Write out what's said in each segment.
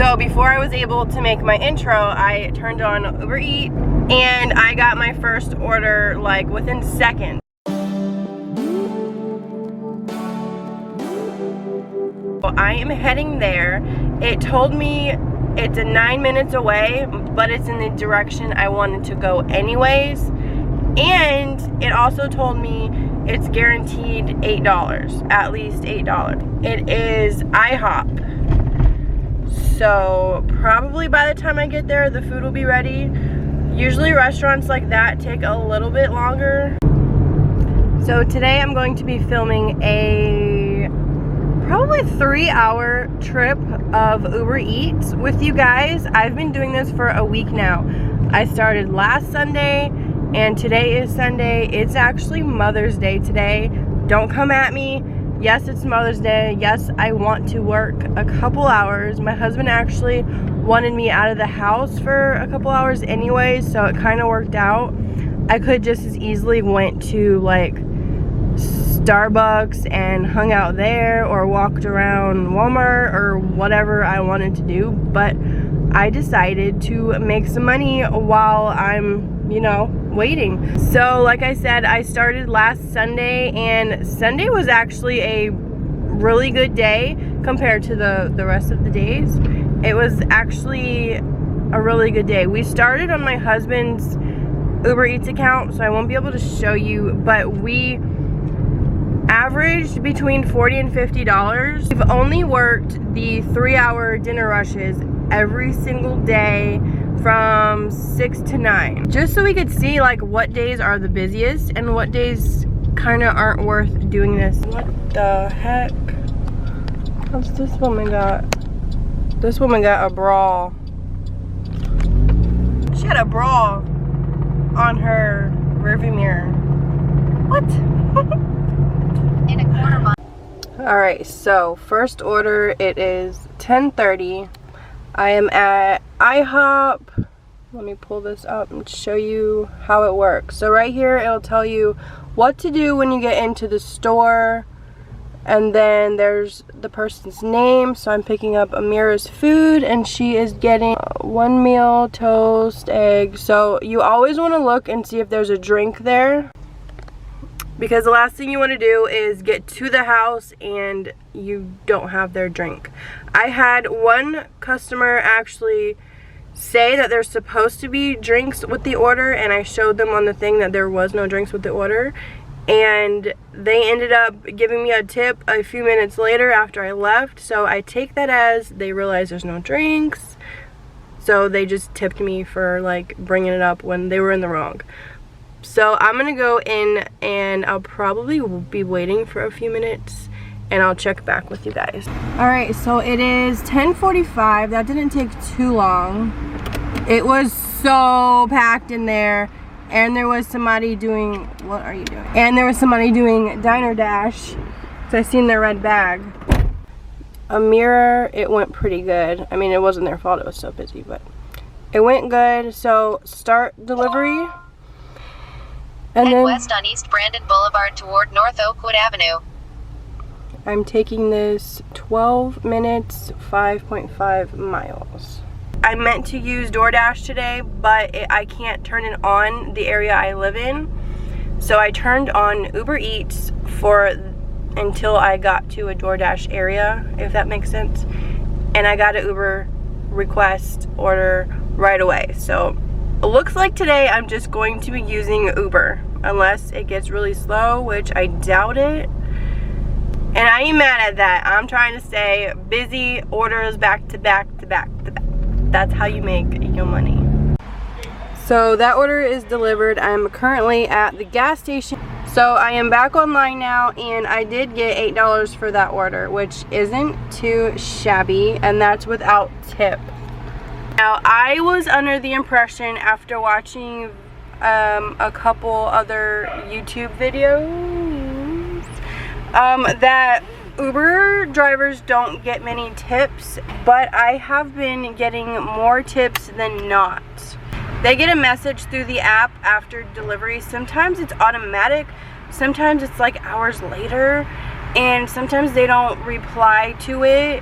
So before I was able to make my intro, I turned on Uber Eats and I got my first order like within seconds. I am heading there. It told me it's 9 minutes away, but it's in the direction I wanted to go anyways. And it also told me it's guaranteed $8, at least $8. It is Ihop. So probably by the time I get there, the food will be ready. Usually restaurants like that take a little bit longer. So today I'm going to be filming a probably 3-hour trip of Uber Eats with you guys. I've been doing this for a week now. I started last Sunday and today is Sunday. It's actually Mother's Day today. Don't come at me. Yes, it's Mother's Day. Yes, I want to work a couple hours. My husband actually wanted me out of the house for a couple hours anyways, so it kind of worked out. I could just as easily went to like Starbucks and hung out there or walked around Walmart or whatever I wanted to do, but I decided to make some money while I'm, you know, waiting. So like I said, I started last Sunday and Sunday was actually a really good day compared to the rest of the days. It was actually a really good day. We started on my husband's Uber Eats account, so I won't be able to show you, but we averaged between $40 and $50. We've only worked the 3-hour dinner rushes every single day from 6 to 9, just so we could see like what days are the busiest and what days kind of aren't worth doing this. What the heck? What's this woman got? This woman got a bra. She had a bra on her rearview mirror. What? In a quarter mile. Alright, so first order, it is 10:30. I am at Ihop. Let me pull this up and show you how it works. So right here, it'll tell you what to do when you get into the store. And then there's the person's name. So I'm picking up Amira's food and she is getting 1 meal, toast, egg. So you always want to look and see if there's a drink there, because the last thing you want to do is get to the house and you don't have their drink. I had one customer actually say that there's supposed to be drinks with the order, and I showed them on the thing that there was no drinks with the order, and they ended up giving me a tip a few minutes later after I left. So I take that as they realized there's no drinks, so they just tipped me for like bringing it up when they were in the wrong. So I'm gonna go in and I'll probably be waiting for a few minutes and I'll check back with you guys. Alright, so it is 10:45. That didn't take too long. It was so packed in there, and there was somebody doing, what are you doing? And there was somebody doing Diner Dash. So I seen their red bag. Amira, it went pretty good. I mean, it wasn't their fault, it was so busy, but it went good. So start delivery. And head then west on East Brandon Boulevard toward North Oakwood Avenue. I'm taking this 12 minutes, 5.5 miles. I meant to use DoorDash today, but I can't turn it on the area I live in. So I turned on Uber Eats until I got to a DoorDash area, if that makes sense. And I got an Uber request order right away. So it looks like today I'm just going to be using Uber, unless it gets really slow, which I doubt it. And I ain't mad at that. I'm trying to stay busy, orders back to back to back to back. That's how you make your money. So that order is delivered. I'm currently at the gas station. So I am back online now, and I did get $8 for that order, which isn't too shabby, and that's without tip. Now, I was under the impression after watching a couple other YouTube videos that Uber drivers don't get many tips, but I have been getting more tips than not. They get a message through the app after delivery. Sometimes it's automatic, sometimes it's like hours later, and sometimes they don't reply to it.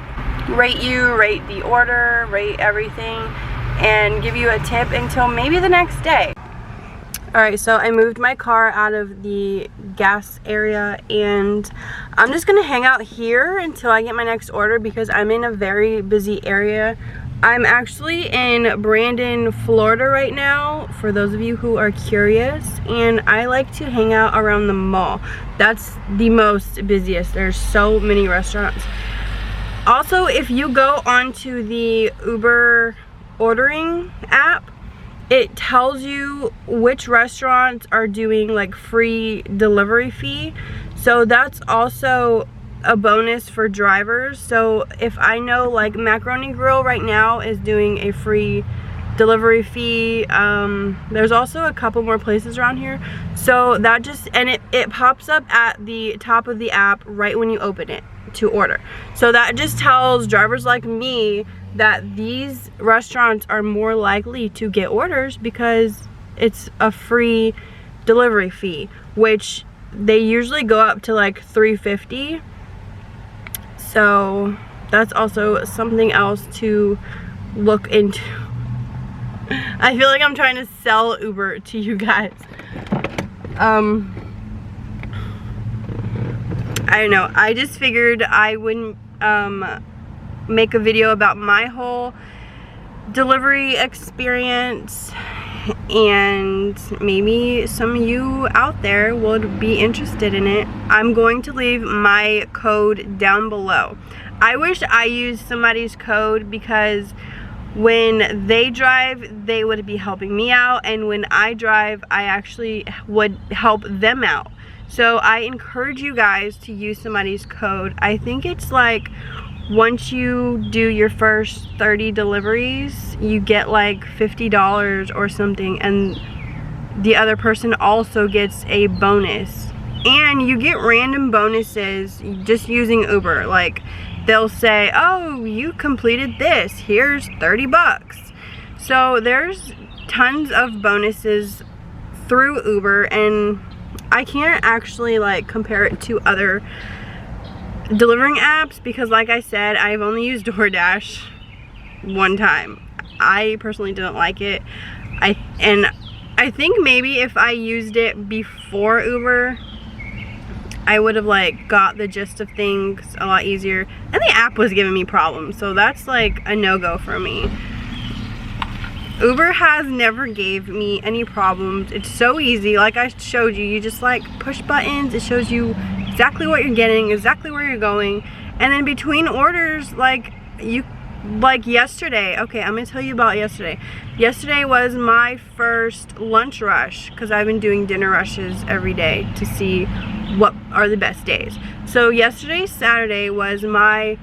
rate you, rate the order, rate everything, and give you a tip until maybe the next day. Alright, so I moved my car out of the gas area and I'm just gonna hang out here until I get my next order because I'm in a very busy area. I'm actually in Brandon, Florida right now, for those of you who are curious, and I like to hang out around the mall. That's the most busiest. There's so many restaurants. Also, if you go onto the Uber ordering app, it tells you which restaurants are doing like free delivery fee. So that's also a bonus for drivers. So if I know like Macaroni Grill right now is doing a free delivery fee, there's also a couple more places around here. So that just, and it pops up at the top of the app right when you open it to order. So that just tells drivers like me that these restaurants are more likely to get orders because it's a free delivery fee, which they usually go up to like $3.50. So that's also something else to look into. I feel like I'm trying to sell Uber to you guys. I don't know, I just figured I wouldn't make a video about my whole delivery experience, and maybe some of you out there would be interested in it. I'm going to leave my code down below. I wish I used somebody's code because when they drive, they would be helping me out, and when I drive, I actually would help them out. So I encourage you guys to use somebody's code. I think it's like once you do your first 30 deliveries, you get like $50 or something, and the other person also gets a bonus. And you get random bonuses just using Uber. Like they'll say, oh, you completed this, here's 30 bucks. So there's tons of bonuses through Uber, and I can't actually like compare it to other delivering apps because, like I said, I've only used DoorDash one time. I personally didn't like it. I think maybe if I used it before Uber, I would have like got the gist of things a lot easier. And the app was giving me problems, so that's like a no-go for me. Uber has never gave me any problems. It's so easy. Like I showed you, you just like push buttons. It shows you exactly what you're getting, exactly where you're going. And then between orders, like yesterday, okay, I'm gonna tell you about yesterday. Yesterday was my first lunch rush because I've been doing dinner rushes every day to see what are the best days. So yesterday, Saturday, was my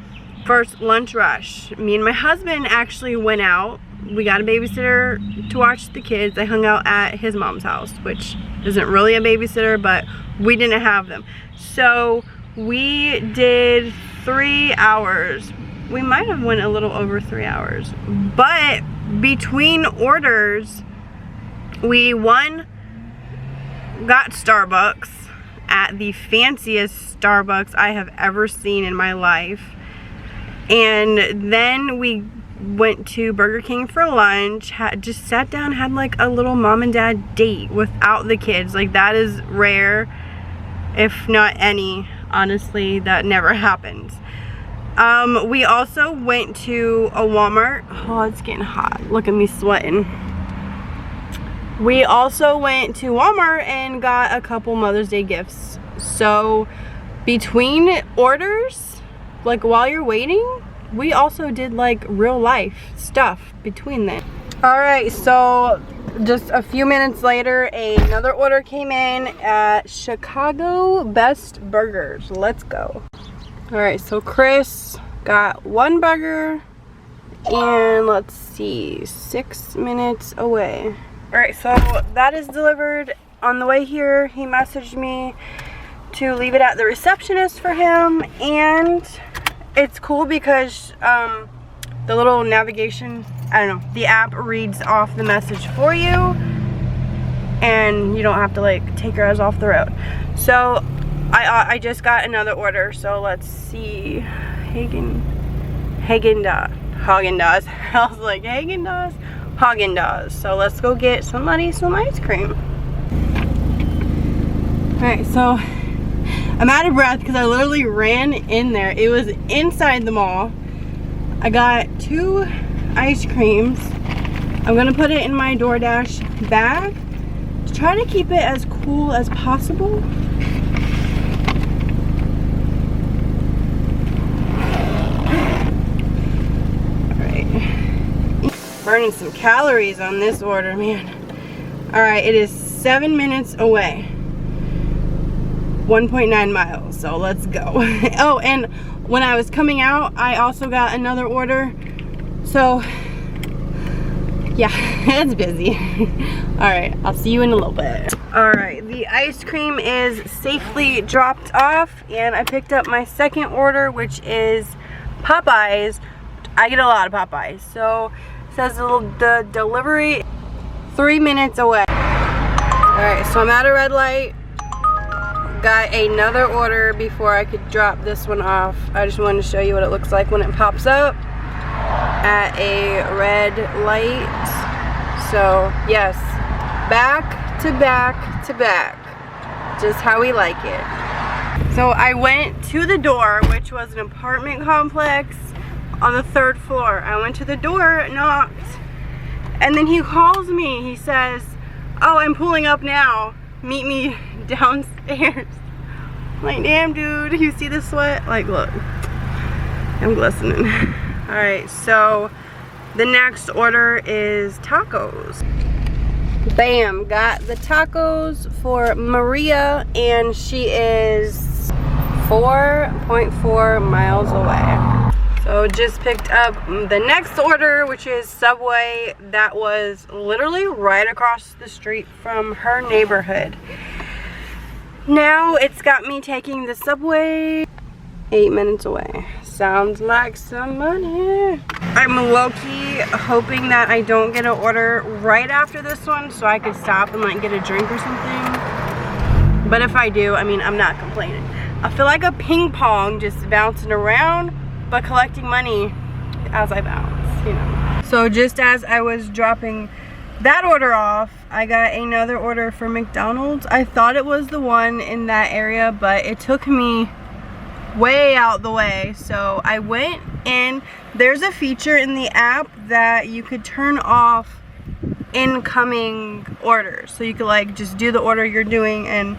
first lunch rush. Me and my husband actually went out. We got a babysitter to watch the kids. I hung out at his mom's house, which isn't really a babysitter, but we didn't have them. So we did 3 hours. We might have went a little over 3 hours. But between orders, we got Starbucks at the fanciest Starbucks I have ever seen in my life. And then we went to Burger King for lunch, just sat down, had like a little mom and dad date without the kids. Like that is rare, if not any. Honestly, that never happens. We also went to a Walmart. Oh, it's getting hot. Look at me sweating. We also went to Walmart and got a couple Mother's Day gifts. So between orders, like while you're waiting, we also did like real life stuff between them. Alright, so just a few minutes later, another order came in at Chicago Best Burgers. Let's go. Alright, so Chris got one burger and let's see, 6 minutes away. Alright, so that is delivered. On the way here, he messaged me to leave it at the receptionist for him, and it's cool because the little navigation, I don't know, the app reads off the message for you and you don't have to like take your eyes off the road. So I just got another order, so let's see. Haagen-Dazs. I was like, Haagen-Dazs, Haagen-Dazs. So let's go get somebody some ice cream. Alright, so I'm out of breath because I literally ran in there. It was inside the mall. I got 2 ice creams. I'm gonna put it in my DoorDash bag to try to keep it as cool as possible. Burning some calories on this order, man. Alright, it is 7 minutes away. 1.9 miles, so let's go. Oh, and when I was coming out, I also got another order. So, yeah, it's busy. Alright, I'll see you in a little bit. Alright, the ice cream is safely dropped off, and I picked up my second order, which is Popeyes. I get a lot of Popeyes, so says the delivery 3 minutes away. Alright, so I'm at a red light. Got another order before I could drop this one off. I just wanted to show you what it looks like when it pops up at a red light. So yes, back to back to back, just how we like it. So I went to the door, which was an apartment complex on the 3rd floor. I went to the door, knocked, and then he calls me. He says, oh, I'm pulling up now. Meet me downstairs. I'm like, damn, dude, you see the sweat? Like, look, I'm glistening. All right, so the next order is tacos. Bam, got the tacos for Maria, and she is 4.4 miles away. So just picked up the next order, which is Subway. That was literally right across the street from her neighborhood. Now it's got me taking the Subway 8 minutes away. Sounds like some money. I'm low-key hoping that I don't get an order right after this one so I could stop and like get a drink or something. But if I do, I mean, I'm not complaining. I feel like a ping pong just bouncing around, but collecting money as I bounce, you know. So just as I was dropping that order off, I got another order for McDonald's. I thought it was the one in that area, but it took me way out the way. So I went in. There's a feature in the app that you could turn off incoming orders. So you could like just do the order you're doing and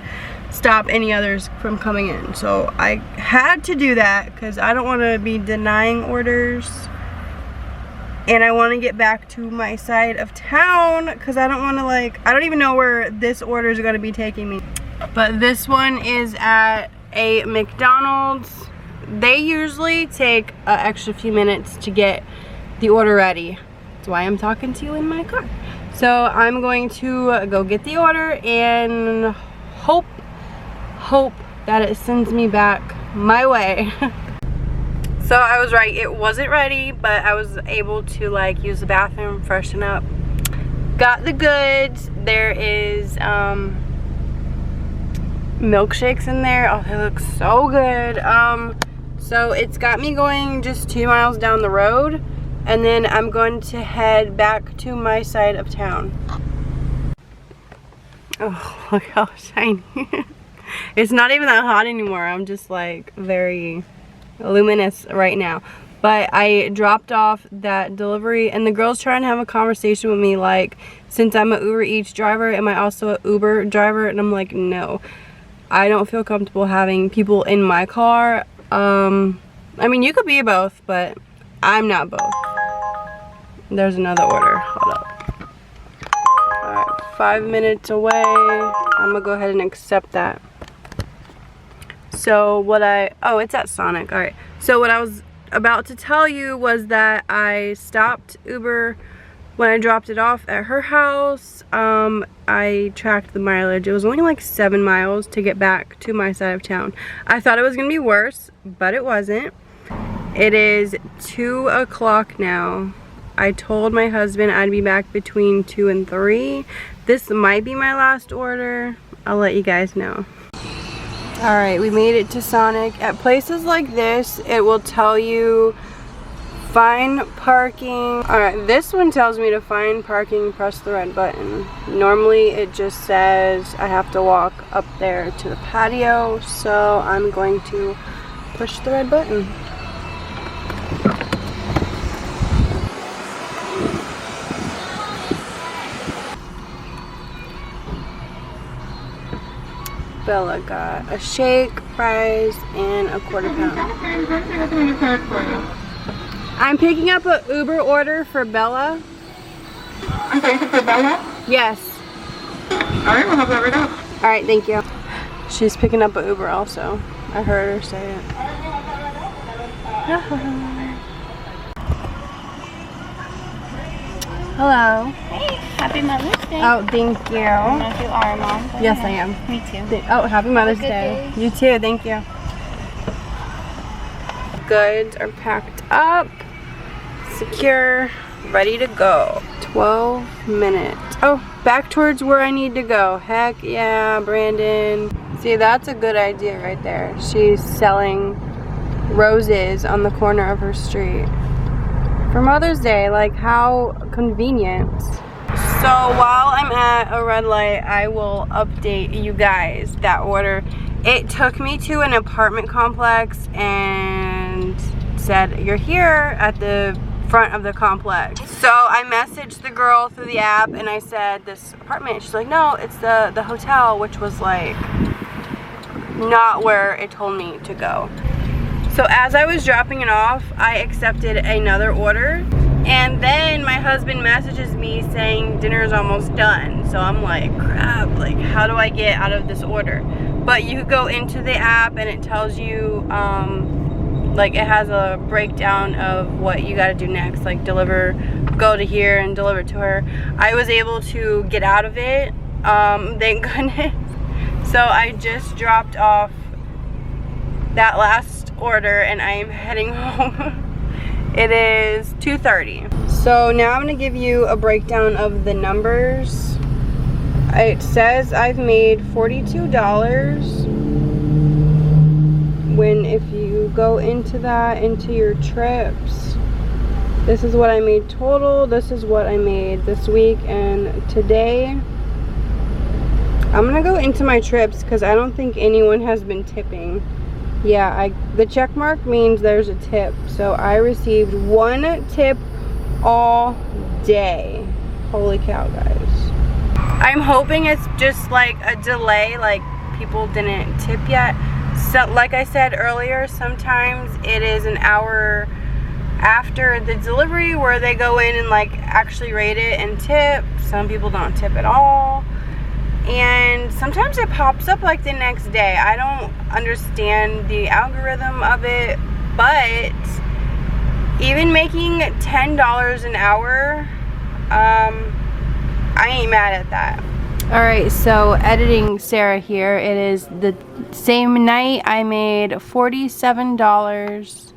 stop any others from coming in. So I had to do that because I don't want to be denying orders, and I want to get back to my side of town because I don't want to like, I don't even know where this order is going to be taking me. But this one is at a McDonald's. They usually take an extra few minutes to get the order ready. That's why I'm talking to you in my car. So I'm going to go get the order and hope that it sends me back my way. So I was right, it wasn't ready, but I was able to like use the bathroom, freshen up. Got the goods. There is milkshakes in there. Oh, they look so good. So it's got me going just 2 miles down the road, and then I'm going to head back to my side of town. Oh, look how shiny. It's not even that hot anymore. I'm just like very luminous right now. But I dropped off that delivery, and the girl's trying to have a conversation with me like, since I'm an Uber Eats driver, am I also an Uber driver? And I'm like, no, I don't feel comfortable having people in my car. I mean, you could be both, but I'm not both. There's another order. Hold up. Alright, 5 minutes away. I'm gonna go ahead and accept that. So what oh, it's at Sonic. Alright, so what I was about to tell you was that I stopped Uber when I dropped it off at her house. I tracked the mileage. It was only like 7 miles to get back to my side of town. I thought it was gonna be worse, but it wasn't. It is 2 o'clock now. I told my husband I'd be back between 2 and 3. This might be my last order. I'll let you guys know. Alright, we made it to Sonic. At places like this, it will tell you Find parking. Alright, this one tells me to find parking, press the red button. Normally it just says I have to walk up there to the patio, so I'm going to push the red button. Bella got a shake, fries, and a quarter pound. I'm picking up an Uber order for Bella. I'm sorry, for Bella? Yes. Alright, we'll have that right up. Alright, thank you. She's picking up an Uber also. I heard her say it. Hello. Hey, happy Mother's Day. Oh, thank you. I don't know if you are a mom. Go Yes, ahead. I am. Me too. Oh, happy Mother's good Day. day. You too, thank you. Goods are packed up, secure, ready to go. 12 minutes. Oh, back towards where I need to go. Heck yeah, Brandon. See, that's a good idea right there. She's selling roses on the corner of her street. For Mother's Day, like how convenient. So while I'm at a red light, I will update you guys that order. It took me to an apartment complex and said, you're here at the front of the complex. So I messaged the girl through the app and I said, this apartment. She's like, no, it's the hotel, which was like not where it told me to go. So as I was dropping it off, I accepted another order. And then my husband messages me saying dinner is almost done. So I'm like, crap, like how do I get out of this order? But you go into the app and it tells you, like it has a breakdown of what you gotta do next, like deliver, go to here and deliver to her. I was able to get out of it, thank goodness. So I just dropped off that last order and I am heading home. It is 2:30. So now I'm gonna give you a breakdown of the numbers. It says I've made $42 when if you go into that, into your trips, this is what I made total, this is what I made this week and today. I'm gonna go into my trips because I don't think anyone has been tipping. Yeah, the check mark means there's a tip. So I received 1 tip all day. Holy cow, guys. I'm hoping it's just like a delay, like people didn't tip yet. So like I said earlier, sometimes it is an hour after the delivery where they go in and like actually rate it and tip. Some people don't tip at all. And sometimes it pops up like the next day. I don't understand the algorithm of it, but even making $10 an hour, I ain't mad at that. Alright, so editing Sarah here. It is the same night I made $47.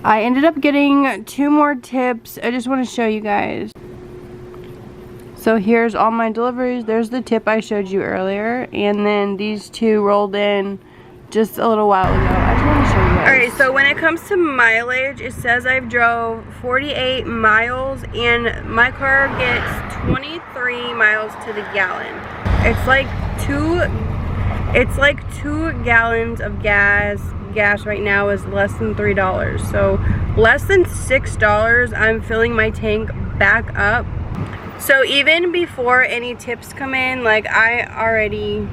I ended up getting 2 more tips. I just want to show you guys. So here's all my deliveries. There's the tip I showed you earlier. And then these 2 rolled in just a little while ago. I just want to show you guys. Alright, so when it comes to mileage, it says I've drove 48 miles and my car gets 23 miles to the gallon. It's like 2 gallons of gas. Gas right now is less than $3. So less than $6, I'm filling my tank back up. So even before any tips come in, like I already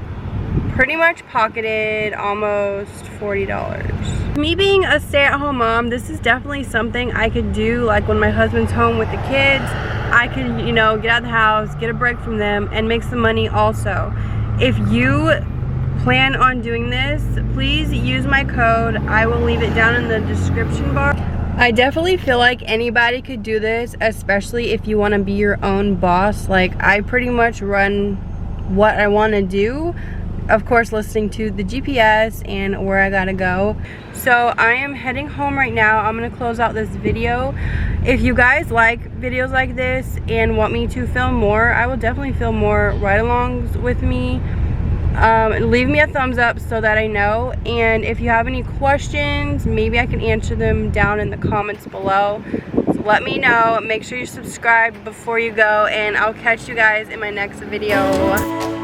pretty much pocketed almost $40. Me being a stay-at-home mom, this is definitely something I could do, like when my husband's home with the kids, I could, you know, get out of the house, get a break from them, and make some money also. If you plan on doing this, please use my code. I will leave it down in the description bar. I definitely feel like anybody could do this, especially if you want to be your own boss. Like I pretty much run what I want to do, of course listening to the GPS and where I gotta go. So I am heading home right now. I'm gonna close out this video. If you guys like videos like this and want me to film more, I will definitely film more ride-alongs with me. Leave me a thumbs up so that I know, and if you have any questions, maybe I can answer them down in the comments below. So let me know. Make sure you subscribe before you go, and I'll catch you guys in my next video.